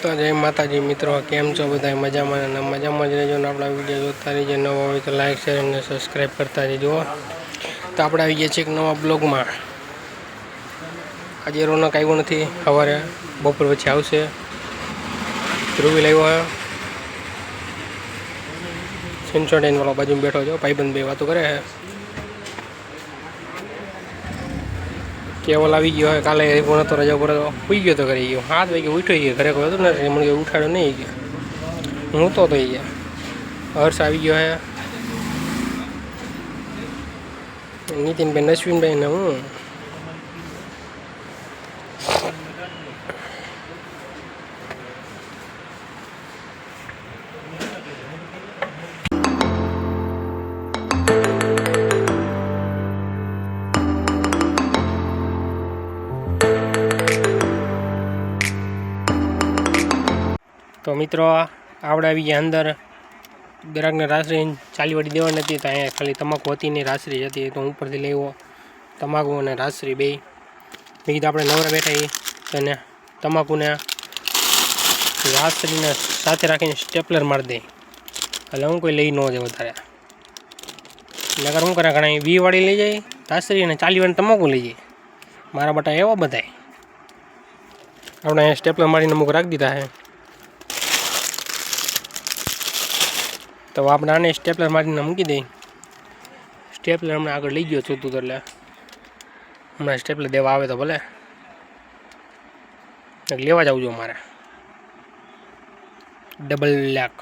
તો જય માતાજી મિત્રો, કેમ છો બધા? મજામાં જ રહેજો ને આપણા વિડીયો જોતા રહેજો. નવા હોય તો લાઈક શેર અને સબસ્ક્રાઈબ કરતા રહેજો. તો આપણે આવી ગયા છીએ એક નવા બ્લોગમાં. આજે રોનક આવ્યો નથી, સવારે બપોર પછી આવશે. ધ્રુવી લાવ્યો સિન્સોડાઈન વાળો બાજુમાં બેઠો છો, ભાઈબંધ બે વાતો કરે છે. કેવલ આવી ગયો હોય, કાલે પણ હતો રજા પર સુઈ ગયો તો કરી ગયો 7 વાગે ઉઠ્યો ગયો, ઘરે કોઈ હતું ને મને ઉઠાડ્યો નહીં ગયો, હું તો ગયા. હર્ષ આવી ગયો હે, નીતિનભાઈ, નશ્વિનભાઈ ને હું. તો મિત્રો આપણે આવી ગયા અંદર. ગ્રાહકને રાસરી ચાલી વાળી દેવાની હતી, તો અહીંયા ખાલી તમાકુ હતી ને રાસરી હતી, તો હું ઉપરથી લેવો તમાકુ અને રાસરી બે. મેં કીધું આપણે નવરા બેઠા તેને તમાકુને રાસરીને સાથે રાખીને સ્ટેપલર મારી દે, એટલે હું કોઈ લઈ ન જાય વધારે. નકર શું કરે, ઘણા 20 વાળી લઈ જાય રાસરી અને 40 વાળી તમાકુ લઈ જાય. મારા બટા એવા બધાય. આપણે અહીંયા સ્ટેપલર મારીને અમુક રાખી દીધા છે. તો આપણે આને સ્ટેપલર મારીને મૂકી દઈ. સ્ટેપલર હમણાં આગળ લઈ ગયો છું તું, એટલે હમણાં સ્ટેપલર દેવા આવે તો ભલે લેવા જાવજો. મારે ડબલ લેક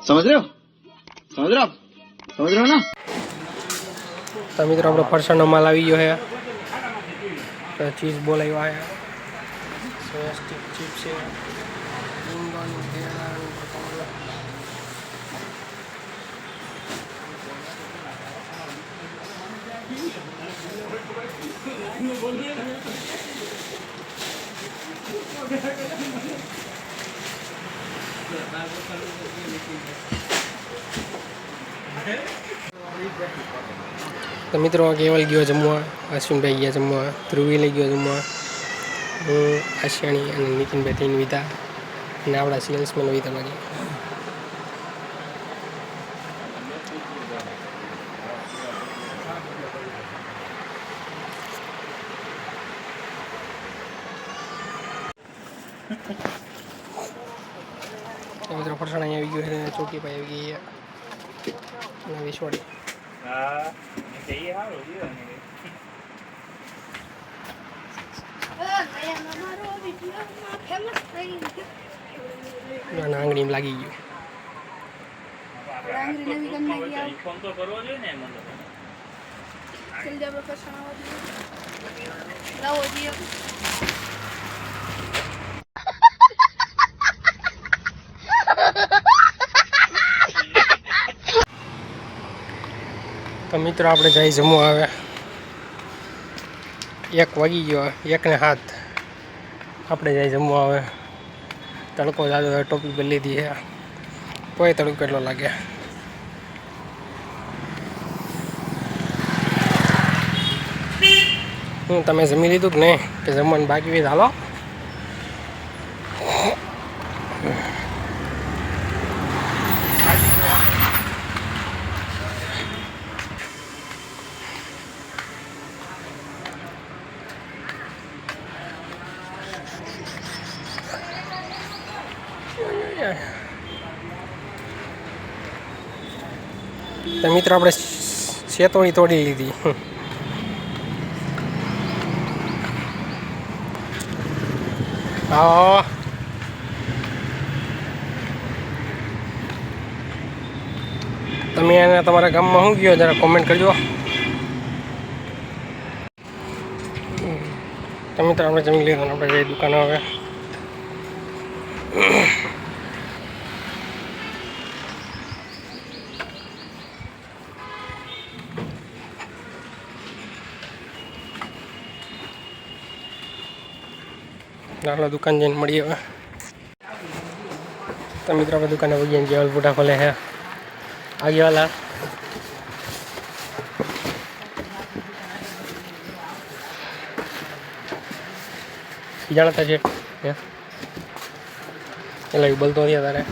समझ रहे हो ना? તો મિત્રો આપણો ફરસાણનો માલ આવી ગયો છે. ચીઝ બોલ આવ્યા છે, સ્ટિક ચીપ છે, તો મિત્રો કેવલ ગયો જમવા, અશ્વિનભાઈ ગયા જમવા, ધ્રુવી લઈ ગયો જમવા, હું, આશિયાણી અને નીતિનભાઈ 3 વિધા અને આપણા સેલ્સમેન વિધા મારી. મિત્રો ફરસાણ અહીંયા આવી ગયું છે, ચોકી પાઈ આવી ગઈ અને વિસવાડી. આંગળીમાં લાગી ગયું. તો મિત્રો આપણે જઈ જમવા આવે. 1 વાગી ગયો, 1:07. આપણે જઈ જમવા આવે. તડકો જાજો ટોપી પર લીધી છે, કોઈ તડકો કેટલો લાગે. તમે જમી લીધું કે નહીં, કે જમવાનું બાકી હોય? હાલો. તો મિત્રો આપણે શેતોડી તોડી લીધી. હા, તમે એને તમારા ગામમાં શું ગયો જરા કોમેન્ટ કરજો. તો મિત્રો આપણે જમી લીધું, આપણે જઈએ દુકાને હવે. આપણે દુકાન જઈને મળીએ હવે. તો મિત્રો આપણે દુકાને વહી જઈને જેવલ બુટા ખોલે છે આગે વાલા. જાણતા છે એટલે એ બોલતો નથી તારે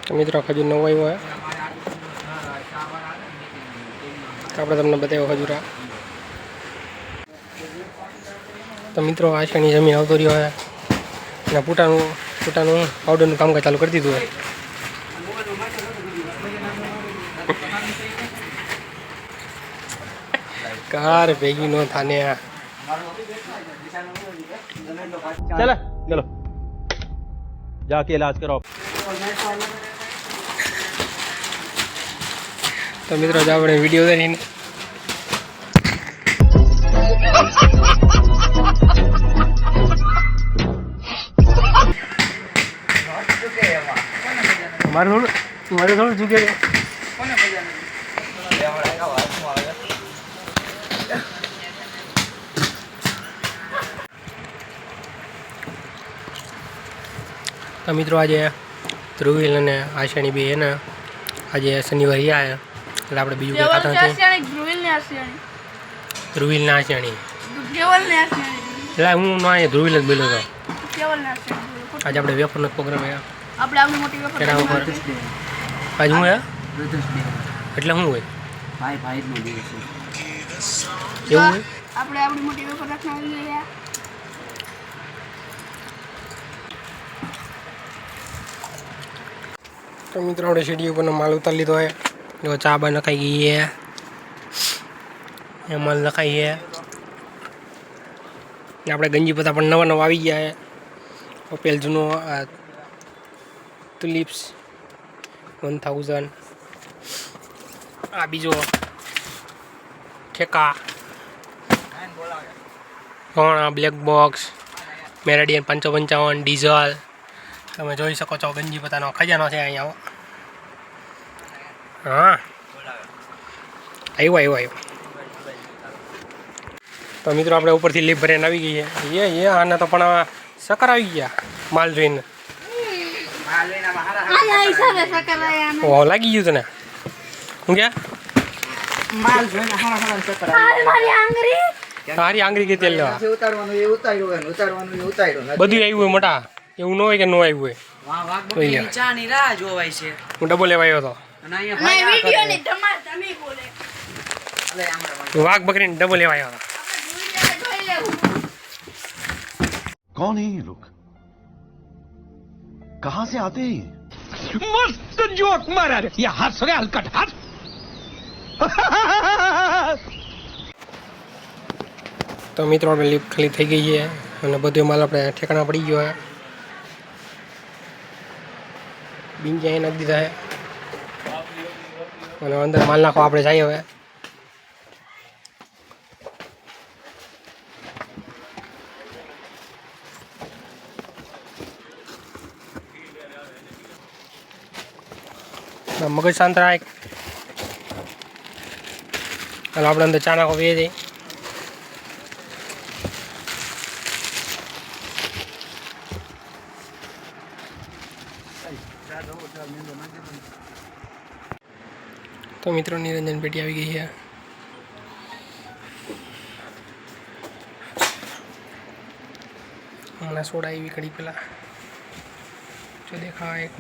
તો મિત્રો ખજૂર નવો આવ્યો હોય આપણે તમને બતાવ્યો ખજૂરા તો મિત્રો આશાની જમીન આવતો રહ્યો હોય અને પોતાનું પાવડરનું કામકાજ ચાલુ કરી દીધું હોય કાર ભેગી નો થાને चलो चलो जाके इलाज करो તો મિત્રો જો આપણે વિડીયો ઉતારીને મારું થોડું ચૂકે તો મિત્રો આજે ધ્રુવીલ અને આશાની બે ને આજે શનિવાર રહ્યા એટલે આપણે બીજું કંઈ ખાતા નથી ધ્રુવીલ ને આશાણી એટલે હું ના અહીંયા ધ્રુવીલ જ બોલ્યો હતો આજે આપણે વેફરનો પ્રોગ્રામ એના ઉપર આજે હું એટલે શું હોય એવું હોય આપણે આપણી મોટી વેફર રાખવા તો મિત્રો આપણે સીડી ઉપરનો માલ ઉતારી લીધો હોય જો ચા બા નખાઈ ગઈ છે એ માલ નખાઈ છે ને આપણે ગંજી પત્તા પણ નવા નવા આવી ગયા છે પેલ જૂનો આ તુલિપ્સ 1000 આ બીજો ઠેકા ઘણા બ્લેક બોક્સ મેરેડિયન 555 ડીઝલ તમે જોઈ શકો છો ગંજી પત્તાનો ખજાનો છે અહીંયા હા આવ્યો તો મિત્રો આપણે ઉપરથી લીપ ભરીને આવી ગઈ છે એ આના તો પણ સકર આવી ગયા માલ જોઈને ઓ લાગી ગયું તને હું ક્યાં તારી આંગળી કે તેલ લેવા બધું આવ્યું હોય મોટા એવું ન હોય કે ન આવ્યું હોય હું ડબો લેવા આવ્યો હતો વાઘ બકરીને ડબો લેવા આવ્યો હતો कौन है ये लोग कहां से आते हैं मस्त जोक मारा रे ये हंस रे हलकट हंस તો મિત્રો આપણે લિફ્ટ ખાલી થઈ ગઈ છે અને બધો માલ આપણે ઠેકાણા પડી ગયો છે બીંજા એ નાખી દીધા છે અને અંદર માલ નાખવા આપણે જઈએ હવે મગજ શાંત રાખ હાલ આપણે અંદર ચા નાખો બે જઈ તો મિત્રો નિરંજન પેટી આવી ગઈ છે હમણાં સોડા એવી ઘડી પેલા જો દેખાય એક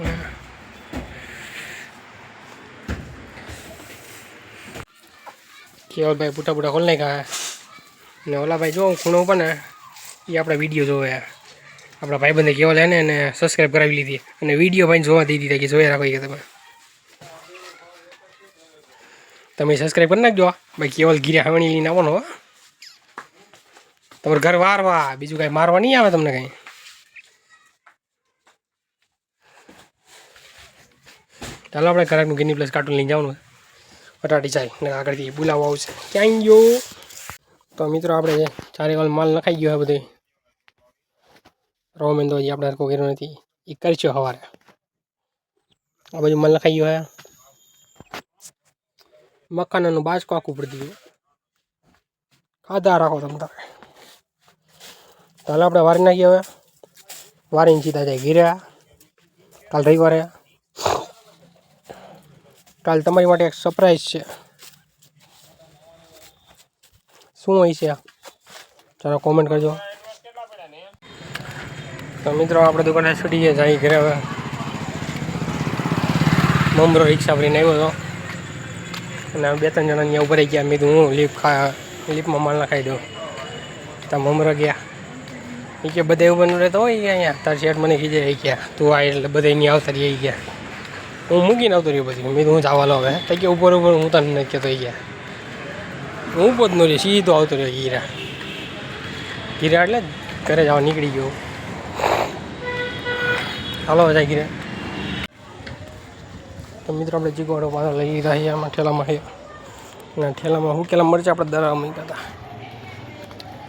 કેવલભાઈ પૂટા પૂટા ખોલ નાખ્યા ને ઓલા ભાઈ જો ખૂણો ઉપર ને એ આપણા વિડીયો જોવે આપણા ભાઈબંધે કેવલ એને એને સબસ્ક્રાઈબ કરાવી લીધી અને વિડીયો ભાઈને જોવા દઈ દીધા કે જોયા રાખો કે તમે સબસ્ક્રાઈબ કરી નાખજો ભાઈ કેવલ ગીરે હાવણી લઈને આવવાનો તમારું ઘર વારવા બીજું કાંઈ મારવા નહીં આવે તમને કાંઈ ચાલો આપણે ઘરાકનું ગિની પ્લસ કાર્ટૂન લઈને જવાનું અટાટી જાય ને આગળથી બોલાવવા આવશે ક્યાં ગયો તો મિત્રો આપણે ચારે વાલ માલ નખાઈ ગયો બધે રોમેન તો હજી આપણે હરકો કર્યો નથી એ કરશો સવારે આ બાજુ માલ નખાઈ ગયો હે મકાનાનું બાજકો આખું પડી દીધું ખાધા રાખો તમે તારે ચાલો આપણે વારી નાખીએ હવે વારીને સીધા જાય ઘીરે કાલ રવિવારે કાલ તમારી માટે એક સરપ્રાઈઝ છે શું હોય છે ચાલો કોમેન્ટ કરજો તો મિત્રો આપણે દુકાને છૂટી ગયા જાય ઘરે હવે મમરો રિક્ષા ભરીને આવ્યો હતો અને 2-3 જણા અહીંયા ઉભા રહી ગયા મેં કીધું હું લીપમાં માલ ના ખાઈ દઉં ત્યાં મમરો ગયા એ કે બધા એવું બનવું રહેતો હોય અહીંયા તાર શેઠ મને ખીજે આવી ગયા તું આ એટલે બધા અહીંયા આવતા રહી ગયા હું મૂકીને આવતો રહ્યો પછી મેં હું જવા લો હવે તો કે ઉપર હું તને નથી કહેતો ગયા હું પોત નો રહ્યો સીધો આવતો રહ્યો ગીરા એટલે ઘરે જવા નીકળી ગયો ચાલો જાય ગીરે તો મિત્રો આપણે ચીકવાડો પાછા લઈ લીધા છે આમાં ઠેલામાં છે અને ઠેલામાં હું કેલા મરચાં આપણે દરા મૂક્યા હતા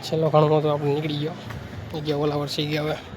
છેલ્લો ઘણો તો આપણે નીકળી ગયો એ ગયા ઓલા વર્ષે ગયા હવે